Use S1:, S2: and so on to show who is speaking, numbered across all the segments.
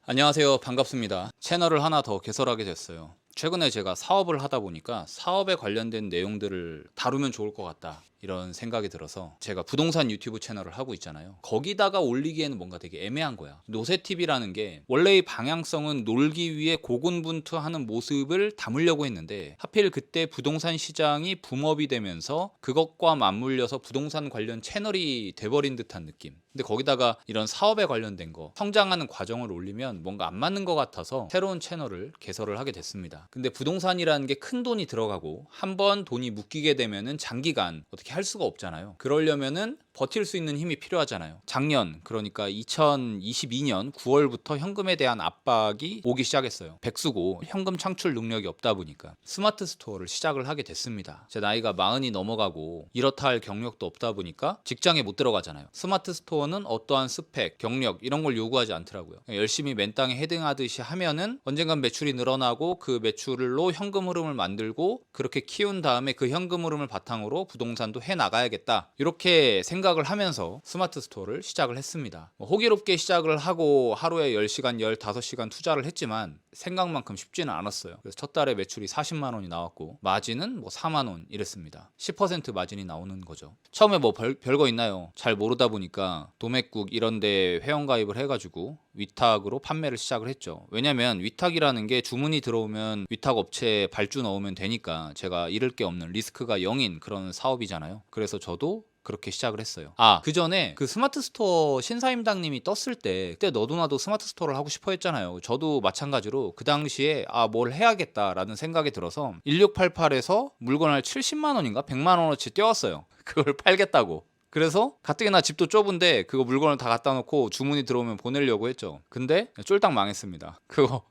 S1: 안녕하세요. 반갑습니다. 채널을 하나 더 개설하게 됐어요. 최근에 제가 사업을 하다 보니까 사업에 관련된 내용들을 다루면 좋을 것 같다, 이런 생각이 들어서 제가 부동산 유튜브 채널을 하고 있잖아요. 거기다가 올리기에는 뭔가 되게 애매한 거야. 노세TV라는 게 원래의 방향성은 놀기 위해 고군분투하는 모습을 담으려고 했는데, 하필 그때 부동산 시장이 붐업이 되면서 그것과 맞물려서 부동산 관련 채널이 돼버린 듯한 느낌. 근데 거기다가 이런 사업에 관련된 거, 성장하는 과정을 올리면 뭔가 안 맞는 것 같아서 새로운 채널을 개설을 하게 됐습니다. 근데 부동산이라는 게 큰 돈이 들어가고 한번 돈이 묶이게 되면은 장기간 어떻게 할 수가 없잖아요. 그러려면은 버틸 수 있는 힘이 필요하잖아요. 작년, 그러니까 2022년 9월부터 현금에 대한 압박이 오기 시작했어요. 백수고 현금 창출 능력이 없다 보니까 스마트 스토어를 시작을 하게 됐습니다. 제 나이가 40이 넘어가고 이렇다 할 경력도 없다 보니까 직장에 못 들어가잖아요. 스마트 스토어는 어떠한 스펙, 경력 이런 걸 요구하지 않더라고요. 열심히 맨땅에 헤딩하듯이 하면은 언젠간 매출이 늘어나고 그 매출로 현금 흐름을 만들고 그렇게 키운 다음에 그 현금 흐름을 바탕으로 부동산도 해 나가야겠다, 이렇게 생각을 하면서 스마트 스토어를 시작을 했습니다. 호기롭게 시작을 하고 하루에 10시간, 15시간 투자를 했지만 생각만큼 쉽지는 않았어요. 그래서 첫 달에 매출이 40만 원이 나왔고 마진은 4만 원 이랬습니다. 10% 마진이 나오는 거죠. 처음에 별거 있나요? 잘 모르다 보니까 도매국 이런 데 회원가입을 해가지고 위탁으로 판매를 시작을 했죠. 왜냐면 위탁이라는 게 주문이 들어오면 위탁 업체에 발주 넣으면 되니까 제가 잃을 게 없는, 리스크가 0인 그런 사업이잖아요. 그래서 저도 그렇게 시작을 했어요. 그 전에 그 스마트 스토어 신사임당님이 떴을 때, 그때 너도 나도 스마트 스토어를 하고 싶어 했잖아요. 저도 마찬가지로 그 당시에 뭘 해야겠다라는 생각이 들어서 1688에서 물건을 70만 원인가 100만 원어치 떼었어요. 그걸 팔겠다고. 그래서 가뜩이나 집도 좁은데 그거 물건을 다 갖다 놓고 주문이 들어오면 보내려고 했죠. 근데 쫄딱 망했습니다. 그거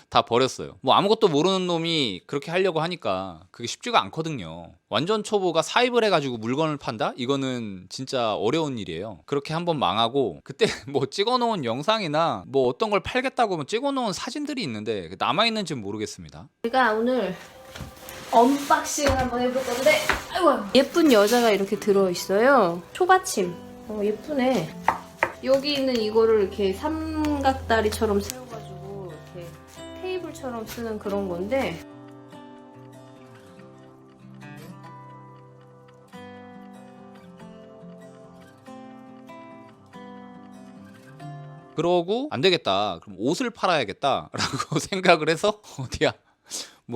S1: 다 버렸어요. 아무것도 모르는 놈이 그렇게 하려고 하니까 그게 쉽지가 않거든요. 완전 초보가 사입을 해가지고 물건을 판다? 이거는 진짜 어려운 일이에요. 그렇게 한번 망하고, 그때 찍어놓은 영상이나 어떤 걸 팔겠다고 찍어놓은 사진들이 있는데 남아있는지는 모르겠습니다.
S2: 제가 오늘 언박싱을 한번 해볼 건데, 아이고, 예쁜 여자가 이렇게 들어있어요. 초받침. 예쁘네. 여기 있는 이거를 이렇게 삼각다리처럼 세워가지고 이렇게 테이블처럼 쓰는 그런 건데,
S1: 그러고 안 되겠다, 그럼 옷을 팔아야겠다라고 생각을 해서 어디야,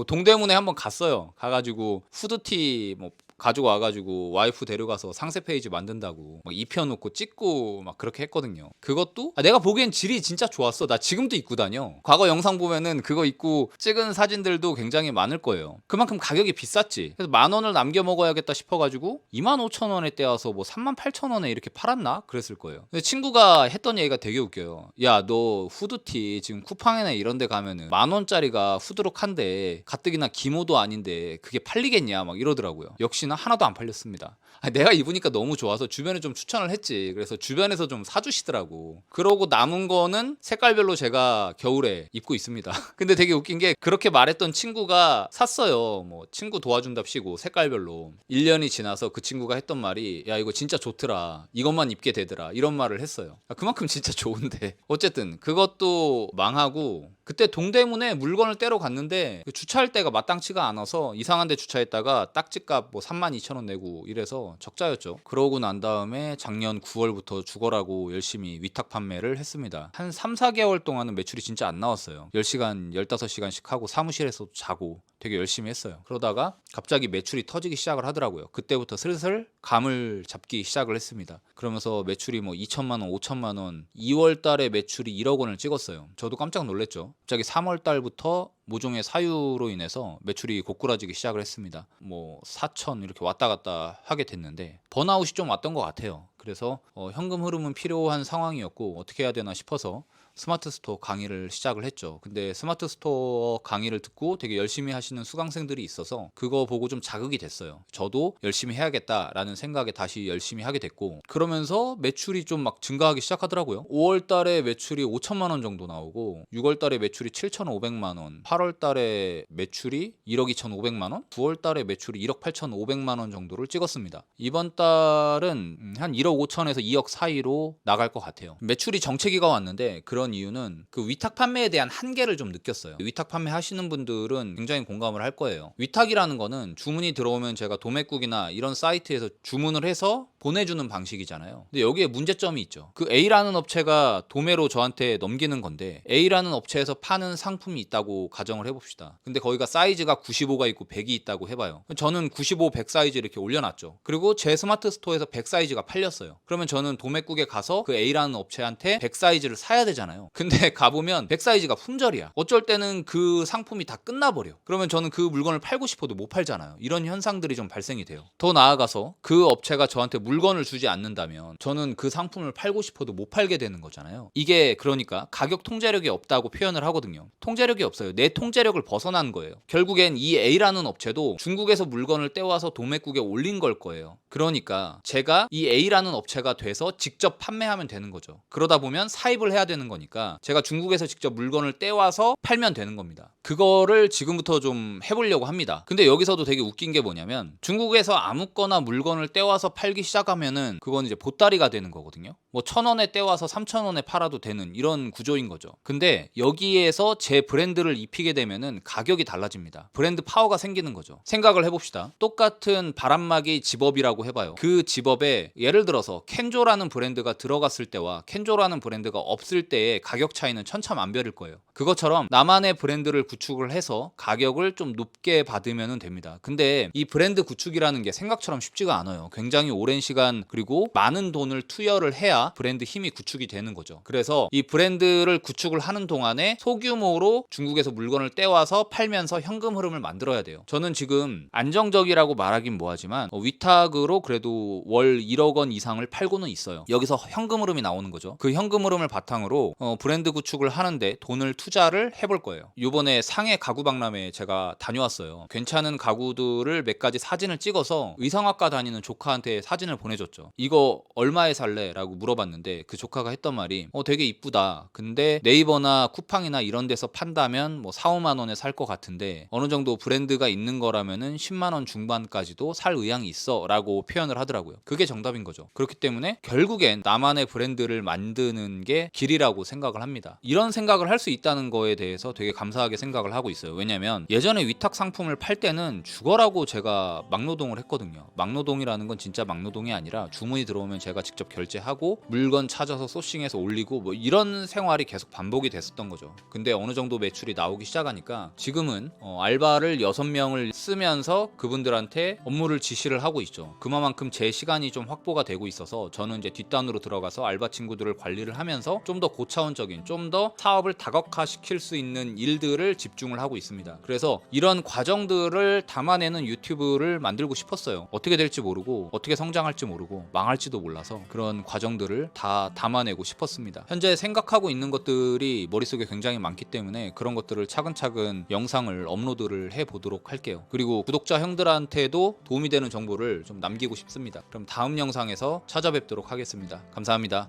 S1: 동대문에 한번 갔어요. 가가지고 후드티 가지고 와가지고 와이프 데려가서 상세 페이지 만든다고 입혀놓고 찍고 그렇게 했거든요. 그것도 내가 보기엔 질이 진짜 좋았어. 나 지금도 입고 다녀. 과거 영상 보면은 그거 입고 찍은 사진들도 굉장히 많을 거예요. 그만큼 가격이 비쌌지. 그래서 10,000원을 남겨 먹어야겠다 싶어가지고 25,000원에 떼어서 38,000원에 이렇게 팔았나? 그랬을 거예요. 근데 친구가 했던 얘기가 되게 웃겨요. 야, 너 후드티 지금 쿠팡이나 이런 데 가면은 10,000원짜리가 후드룩한데 가뜩이나 기모도 아닌데 그게 팔리겠냐? 이러더라고요. 역시나 하나도 안 팔렸습니다. 내가 입으니까 너무 좋아서 주변에 좀 추천을 했지. 그래서 주변에서 좀 사주시더라고. 그러고 남은 거는 색깔별로 제가 겨울에 입고 있습니다. 근데 되게 웃긴 게, 그렇게 말했던 친구가 샀어요. 친구 도와준답시고 색깔별로. 1년이 지나서 그 친구가 했던 말이, 야, 이거 진짜 좋더라, 이것만 입게 되더라, 이런 말을 했어요. 그만큼 진짜 좋은데. 어쨌든 그것도 망하고, 그때 동대문에 물건을 떼러 갔는데 주차할 데가 마땅치가 않아서 이상한 데 주차했다가 딱지값 32,000원 내고 이래서 적자였죠. 그러고 난 다음에 작년 9월부터 죽어라고 열심히 위탁 판매를 했습니다. 한 3, 4개월 동안은 매출이 진짜 안 나왔어요. 10시간, 15시간씩 하고 사무실에서도 자고 되게 열심히 했어요. 그러다가 갑자기 매출이 터지기 시작을 하더라고요. 그때부터 슬슬 감을 잡기 시작을 했습니다. 그러면서 매출이 2천만 원, 5천만 원, 2월 달에 매출이 1억 원을 찍었어요. 저도 깜짝 놀랐죠. 갑자기 3월 달부터 모종의 사유로 인해서 매출이 고꾸라지기 시작을 했습니다. 4천 이렇게 왔다 갔다 하게 됐는데 번아웃이 좀 왔던 것 같아요. 그래서 현금 흐름은 필요한 상황이었고 어떻게 해야 되나 싶어서 스마트 스토어 강의를 시작을 했죠. 근데 스마트 스토어 강의를 듣고 되게 열심히 하시는 수강생들이 있어서 그거 보고 좀 자극이 됐어요. 저도 열심히 해야겠다라는 생각에 다시 열심히 하게 됐고, 그러면서 매출이 좀 증가하기 시작하더라고요. 5월 달에 매출이 5천만 원 정도 나오고 6월 달에 매출이 7,500만 원, 8월 달에 매출이 1억 2,500만 원, 9월 달에 매출이 1억 8,500만 원 정도를 찍었습니다. 이번 달은 한 1억 5천에서 2억 사이로 나갈 것 같아요. 매출이 정체기가 왔는데 그런 그런 이유는 그 위탁 판매에 대한 한계를 좀 느꼈어요. 위탁 판매 하시는 분들은 굉장히 공감을 할 거예요. 위탁이라는 거는 주문이 들어오면 제가 도매국이나 이런 사이트에서 주문을 해서 보내주는 방식이잖아요. 근데 여기에 문제점이 있죠. 그 A라는 업체가 도매로 저한테 넘기는 건데 A라는 업체에서 파는 상품이 있다고 가정을 해봅시다. 근데 거기가 사이즈가 95가 있고 100이 있다고 해봐요. 저는 95, 100 사이즈 이렇게 올려놨죠. 그리고 제 스마트 스토어에서 100 사이즈가 팔렸어요. 그러면 저는 도매국에 가서 그 A라는 업체한테 100 사이즈를 사야 되잖아요. 근데 가보면 100 사이즈가 품절이야. 어쩔 때는 그 상품이 다 끝나버려. 그러면 저는 그 물건을 팔고 싶어도 못 팔잖아요. 이런 현상들이 좀 발생이 돼요. 더 나아가서 그 업체가 저한테 물건을 주지 않는다면 저는 그 상품을 팔고 싶어도 못 팔게 되는 거잖아요. 이게 그러니까 가격 통제력이 없다고 표현을 하거든요. 통제력이 없어요. 내 통제력을 벗어난 거예요. 결국엔 이 A라는 업체도 중국에서 물건을 떼와서 도매국에 올린 걸 거예요. 그러니까 제가 이 A라는 업체가 돼서 직접 판매하면 되는 거죠. 그러다 보면 사입을 해야 되는 거니까 제가 중국에서 직접 물건을 떼와서 팔면 되는 겁니다. 그거를 지금부터 좀 해보려고 합니다. 근데 여기서도 되게 웃긴 게 뭐냐면 중국에서 아무거나 물건을 떼와서 팔기 시작하면은 그건 이제 보따리가 되는 거거든요. 뭐 1,000원에 떼와서 3,000원에 팔아도 되는 이런 구조인 거죠. 근데 여기에서 제 브랜드를 입히게 되면은 가격이 달라집니다. 브랜드 파워가 생기는 거죠. 생각을 해봅시다. 똑같은 바람막이 집업이라고 해봐요. 그 집업에 예를 들어서 켄조라는 브랜드가 들어갔을 때와 켄조라는 브랜드가 없을 때의 가격 차이는 천차만별일 거예요. 그것처럼 나만의 브랜드를 구축을 해서 가격을 좀 높게 받으면 됩니다. 근데 이 브랜드 구축이라는 게 생각처럼 쉽지가 않아요. 굉장히 오랜 시간 그리고 많은 돈을 투여를 해야 브랜드 힘이 구축이 되는 거죠. 그래서 이 브랜드를 구축을 하는 동안에 소규모로 중국에서 물건을 떼와서 팔면서 현금 흐름을 만들어야 돼요. 저는 지금 안정적이라고 말하긴 뭐하지만 위탁으로 그래도 월 1억 원 이상을 팔고는 있어요. 여기서 현금 흐름이 나오는 거죠. 그 현금 흐름을 바탕으로 브랜드 구축을 하는데 돈을 투자를 해볼 거예요. 이번에 상해 가구 박람회에 제가 다녀왔어요. 괜찮은 가구들을 몇 가지 사진을 찍어서 의상학과 다니는 조카한테 사진을 보내줬죠. 이거 얼마에 살래? 라고 물어봤는데 그 조카가 했던 말이 되게 이쁘다. 근데 네이버나 쿠팡이나 이런 데서 판다면 뭐 4, 5만 원에 살 것 같은데 어느 정도 브랜드가 있는 거라면은 10만 원 중반까지도 살 의향이 있어 라고 표현을 하더라고요. 그게 정답인 거죠. 그렇기 때문에 결국엔 나만의 브랜드를 만드는 게 길이라고 생각을 합니다. 이런 생각을 할 수 있다는 거에 대해서 되게 감사하게 생각을 하고 있어요. 왜냐면 예전에 위탁 상품을 팔 때는 죽어라고 제가 막노동을 했거든요. 막노동이라는 건 진짜 막노동이 아니라 주문이 들어오면 제가 직접 결제하고 물건 찾아서 소싱해서 올리고 뭐 이런 생활이 계속 반복이 됐었던 거죠. 근데 어느 정도 매출이 나오기 시작하니까 지금은 알바를 6명을 쓰면서 그분들한테 업무를 지시를 하고 있죠. 그만큼 제 시간이 좀 확보가 되고 있어서 저는 이제 뒷단으로 들어가서 알바 친구들을 관리를 하면서 좀 더 고차원적인 좀 더 사업을 다각화시킬 수 있는 일들을 집중을 하고 있습니다. 그래서 이런 과정들을 담아내는 유튜브를 만들고 싶었어요. 어떻게 될지 모르고 어떻게 성장할지 모르고 망할지도 몰라서 그런 과정들을 다 담아내고 싶었습니다. 현재 생각하고 있는 것들이 머릿속에 굉장히 많기 때문에 그런 것들을 차근차근 영상을 업로드를 해보도록 할게요. 그리고 구독자 형들한테도 도움이 되는 정보를 좀 남기고 싶습니다. 그럼 다음 영상에서 찾아뵙도록 하겠습니다. 감사합니다.